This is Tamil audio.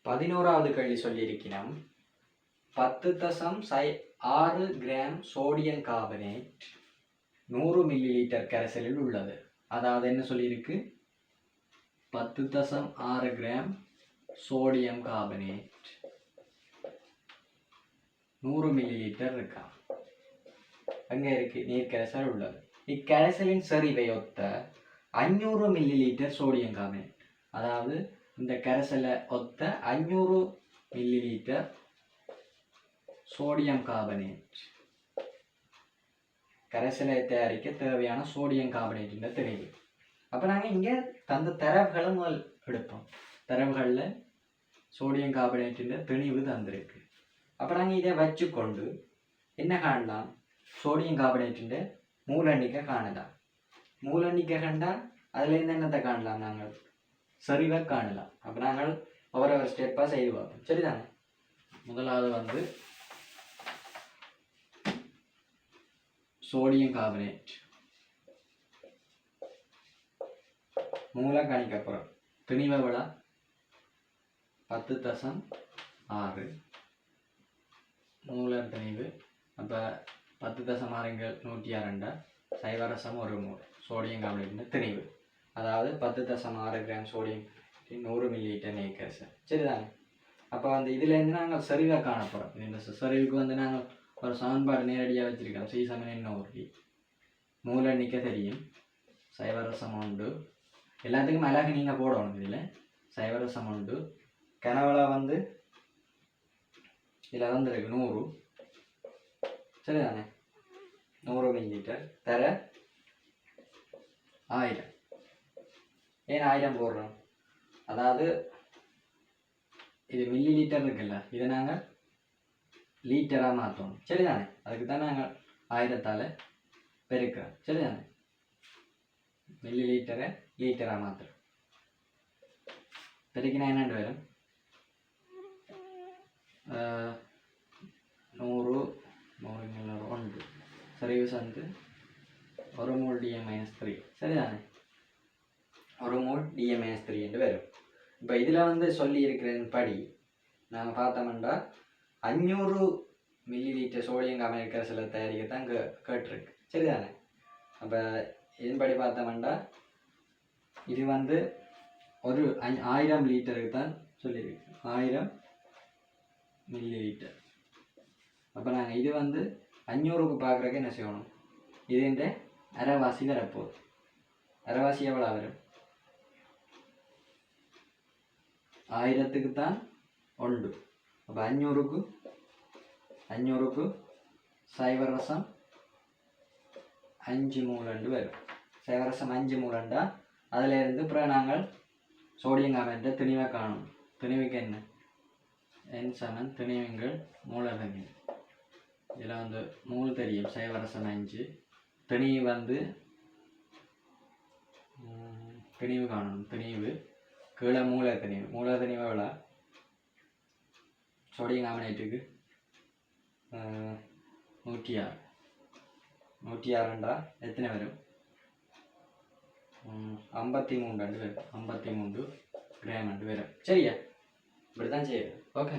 11வது கேள்வி சொல்லியிருக்கிறோம். 10.6 கிராம் சோடியம் கார்பனேட் 100 மில்லிலிட்டர் கரைசலில் உள்ளது. அதாவது என்ன சொல்லியிருக்கு, 10.6 கிராம் சோடியம் கார்பனேட் 100 மில்லிலிட்டர் இருக்கா, அங்கே இருக்கு நீர் கரைசல் உள்ளது. இக்கரைசலின் செறிவை ஒத்த 500 மில்லிலிட்டர் சோடியம் கார்பனேட், அதாவது இந்த கரைசலை ஒத்த 500 மில்லிலிட்டர் சோடியம் கார்பனேட் கரைசலை தயாரிக்க தேவையான சோடியம் கார்பனேட்டின் தெளிவு. அப்போ நாங்கள் இங்கே தந்த தரவுகளை முதல் எடுப்போம். தரவுகளில் சோடியம் கார்பனேட்டின் தெளிவு தந்திருக்கு. அப்போ நாங்கள் இதை வச்சுக்கொண்டு என்ன காணலாம், சோடியம் கார்பனேட்டின் மூலெண்ணிக்கை காணலாம். மூலெண்ணிக்கை கண்டால் அதுலேருந்து என்னத்தை காணலாம், நாங்கள் சரிவை காணலாம். அப்போ நாங்கள் ஒவ்வொரு ஸ்டெப்பாக செய்து பார்ப்போம். சரிதானே? முதலாவது சோடியம் கார்பனேட் மூல கணிக்கப்புறம் திணிவை விட 10.6 மூல திணிவு. அப்போ 10.6 102 சைவரசம் 1 மோல் சோடியம் கார்பனேட்டின் திணிவு. அதாவது 10.6 கிராம் சோடியம் 100 மில்லிலிட்டர் நீர் கரைசல். சரிதானே? அப்போ இதுலேருந்து நாங்கள் சரிவாக காணப்போகிறோம். இந்த சரிவுக்கு நாங்கள் ஒரு சமன்பாடு நேரடியாக வச்சுருக்கோம். C = NO3. மூலெண்ணிக்கை தெரியும், சைவரசம் 1, எல்லாத்துக்கும் அழகு நீங்கள் போடணும். இதில் சைவரசம் 1 கனவளை இதில் இருக்கு 100. சரிதானே? 100 மில்லிலிட்டர் தர 1000. ஏன் 1000 போடுறோம், அதாவது இது மில்லி லிட்டர் இருக்குல்ல, இதை நாங்கள் லீட்டராக மாற்றணும். சரிதானே? அதுக்கு தான் நாங்கள் 1000ஆல் பெருக்கிறோம். சரிதானே? மில்லி லிட்டரை லீட்டராக மாற்றுறோம். பெருக்கினா என்னென்று வரும், 100 1 சரிவு 1 மோல் DM-3. சரிதானே? 1 மோல் DM-3 என்று வரும். இப்போ இதில் சொல்லி இருக்கிற படி நாங்கள் பார்த்தோம்னா 500 மில்லிலிட்டர் சோடியம் கார்பனேட் கரைசலை தயாரிக்கத்தான் கேட்டிருக்கு. சரிதானே? அப்போ இதன்படி பார்த்தோம்னா இது ஒரு 1000 லிட்டருக்கு தான் சொல்லியிருக்கு, 1000 மில்லிலிட்டர். அப்போ நாங்கள் இது 500க்கு பார்க்குறக்கு என்ன செய்யணும், இது அரைவாசி வரப்போகுது. அரைவாசி எவ்வளோ வரும், 1000க்கு தான் 1. அப்போ 500க்கு சைவரசம் 5 மூலண்டு வரும். சைவரசம் 5 மூலண்டா அதிலேருந்து அப்புறம் நாங்கள் சோடியம் கார்பனேட்டை திணிவை காணும். திணிவுக்கு என்ன, N = திணிவுங்கள் மூலதனி. இதில் மூல் தெரியும், சைவரசம் 5. திணிவு திணிவு காணணும். திணிவு கீழே மூலத்திணிவு. மூலத்திணிவு எவ்வளோ, சோடியம் கார்பனேட்டுக்கு 106. 106 எத்தனை வரும், 53 வரும். 53 கிராம் வரும். சரியா? இப்படி தான் செய்யுது. ஓகே.